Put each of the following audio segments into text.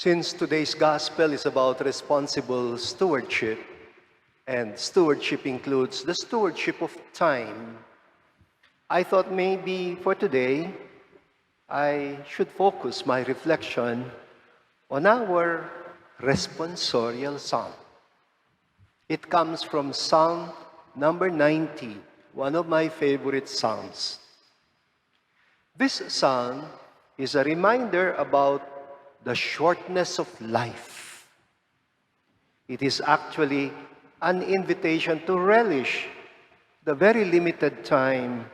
Since today's gospel is about responsible stewardship, and stewardship includes the stewardship of time, I thought maybe for today, I should focus my reflection on our responsorial psalm. It comes from Psalm number 90, one of my favorite psalms. This psalm is a reminder about the shortness of life. It is actually an invitation to relish the very limited time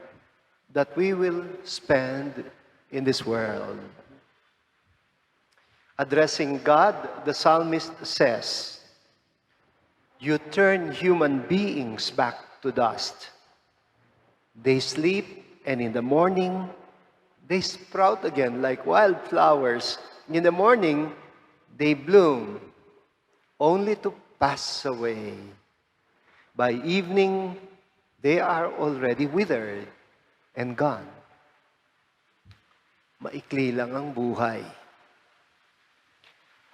that we will spend in this world. Addressing God, the psalmist says, "You turn human beings back to dust. They sleep, and in the morning, they sprout again like wildflowers. In the morning, they bloom, only to pass away. By evening, they are already withered and gone." Maikli lang ang buhay.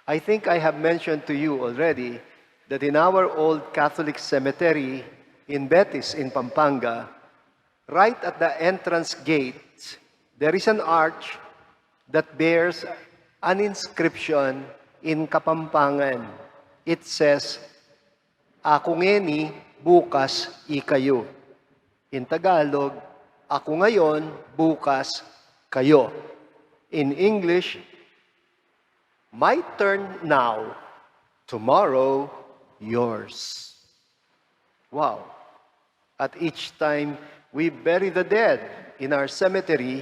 I think I have mentioned to you already that in our old Catholic cemetery in Betis, in Pampanga, right at the entrance gate, there is an arch that bears an inscription in Kapampangan. It says, "Ako ngeni, bukas, ikayu." In Tagalog, "Ako ngayon, bukas, kayo." In English, "My turn now, tomorrow, yours." Wow! At each time we bury the dead in our cemetery,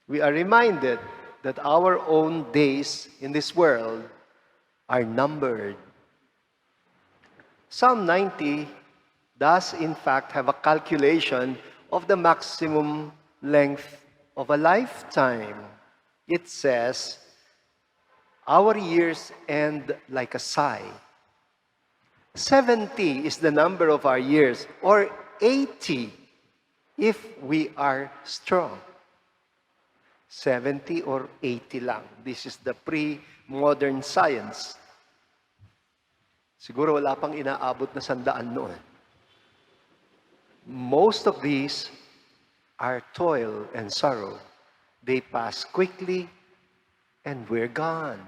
we are reminded that our own days in this world are numbered. Psalm 90 does in fact have a calculation of the maximum length of a lifetime. It says, "Our years end like a sigh." 70 is the number of our years, or 80 if we are strong. 70 or 80 lang. This is the pre-modern science. Siguro wala pang inaabot na 100 noon. Most of these are toil and sorrow. They pass quickly and we're gone.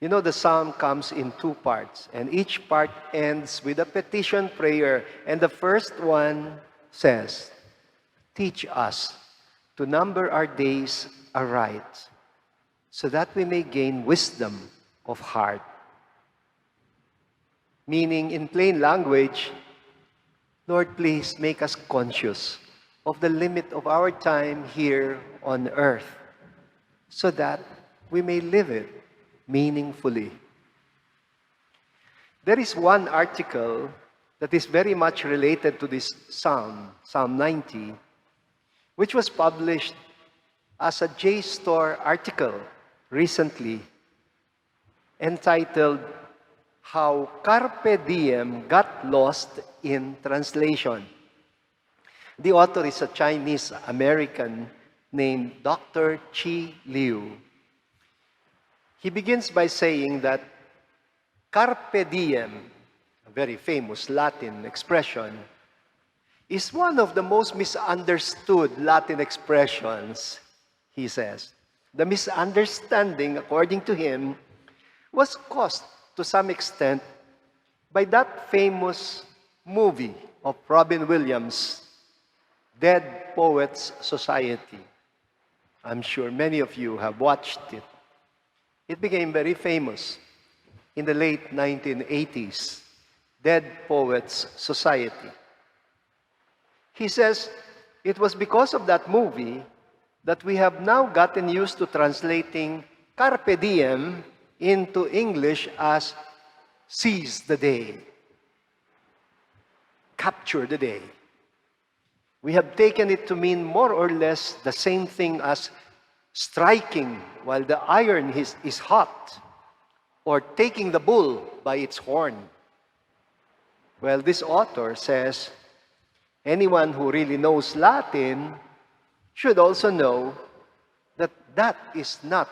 You know, the psalm comes in two parts, and each part ends with a petition prayer. And the first one says, "Teach us to number our days aright, so that we may gain wisdom of heart." Meaning, in plain language, Lord, please make us conscious of the limit of our time here on earth, so that we may live it meaningfully. There is one article that is very much related to this psalm, Psalm 90, which was published as a JSTOR article recently, entitled "How Carpe Diem Got Lost in Translation." The author is a Chinese-American named Dr. Chi Liu. He begins by saying that carpe diem, a very famous Latin expression, is one of the most misunderstood Latin expressions, he says. The misunderstanding, according to him, was caused to some extent by that famous movie of Robin Williams, Dead Poets Society. I'm sure many of you have watched it. It became very famous in the late 1980s, Dead Poets Society. He says it was because of that movie that we have now gotten used to translating carpe diem into English as seize the day, capture the day. We have taken it to mean more or less the same thing as striking while the iron is hot, or taking the bull by its horn. Well, this author says anyone who really knows Latin should also know that that is not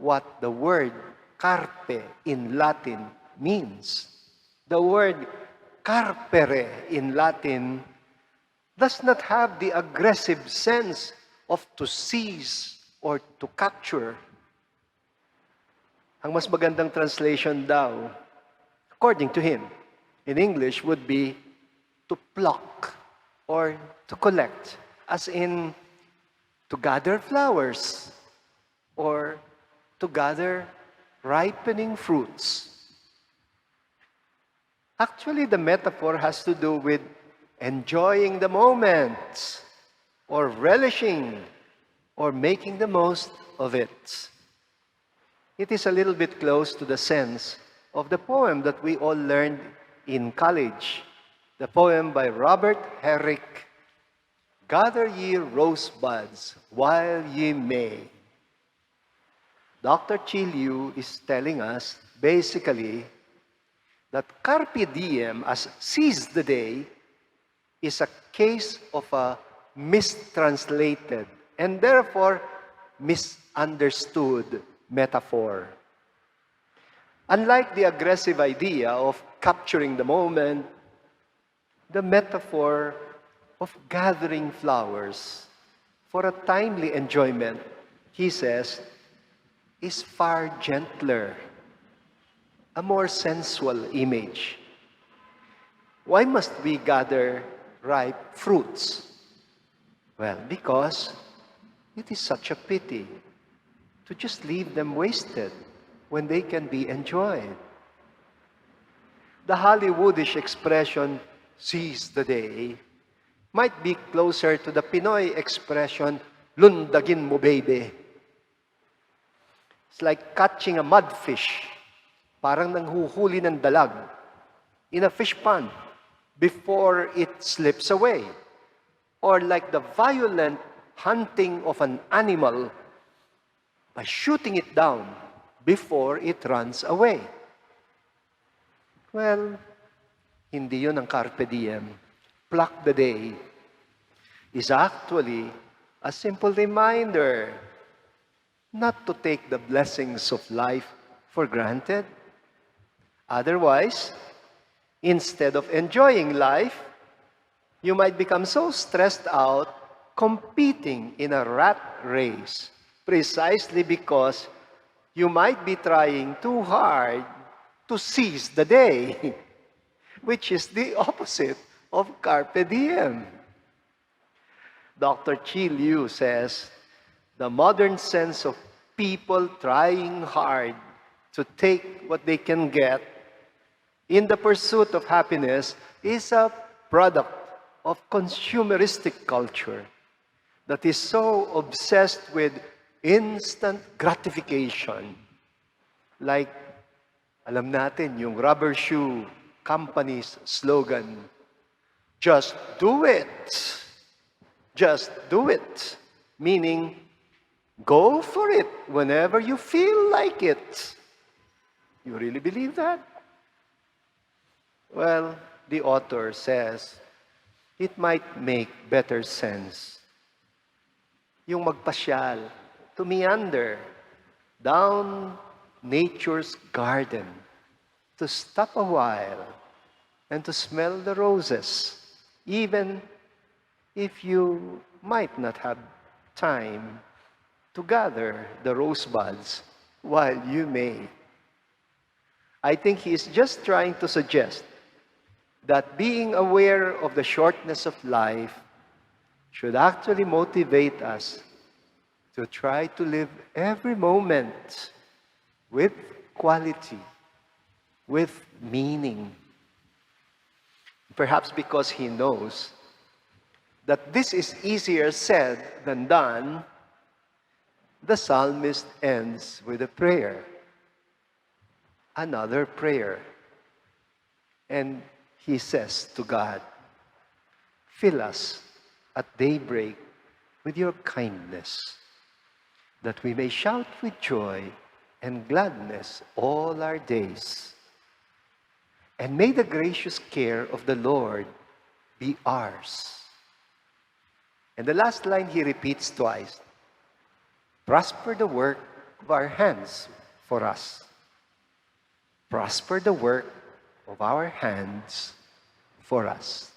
what the word carpe in Latin means. The word carpere in Latin does not have the aggressive sense of to seize or to capture. Ang mas magandang translation daw, according to him, in English would be to pluck or to collect, as in to gather flowers or to gather ripening fruits. Actually, the metaphor has to do with enjoying the moment or relishing or making the most of it. It is a little bit close to the sense of the poem that we all learned in college. The poem by Robert Herrick, "Gather ye rosebuds while ye may." Dr. Chi Liu is telling us basically that carpe diem, as seize the day, is a case of a mistranslated and therefore misunderstood metaphor. Unlike the aggressive idea of capturing the moment, the metaphor of gathering flowers for a timely enjoyment, he says, is far gentler, a more sensual image. Why must we gather ripe fruits? Well, because it is such a pity to just leave them wasted when they can be enjoyed. The Hollywoodish expression, seize the day, might be closer to the Pinoy expression, lundagin mo baby. It's like catching a mudfish, parang nanghuhuli ng dalag in a fish pond before it slips away. Or like the violent hunting of an animal by shooting it down before it runs away. Well, hindi yun ang carpe diem. Pluck the day is actually a simple reminder not to take the blessings of life for granted. Otherwise, instead of enjoying life, you might become so stressed out competing in a rat race precisely because you might be trying too hard to seize the day, which is the opposite of carpe diem. Dr. Chi Liu says, the modern sense of people trying hard to take what they can get in the pursuit of happiness is a product of consumeristic culture that is so obsessed with instant gratification. Like, alam natin, yung rubber shoe company's slogan, just do it. Just do it. Meaning, go for it whenever you feel like it. You really believe that? Well, the author says, it might make better sense. Yung magpasyal, to meander down nature's garden, to stop a while and to smell the roses, even if you might not have time to gather the rosebuds while you may. I think he is just trying to suggest that being aware of the shortness of life should actually motivate us to try to live every moment with quality, with meaning. Perhaps because he knows that this is easier said than done, the psalmist ends with a prayer, another prayer. And he says to God, fill us at daybreak with your kindness, that we may shout with joy and gladness all our days. And may the gracious care of the Lord be ours. And the last line he repeats twice, prosper the work of our hands for us. Prosper the work of our hands for us.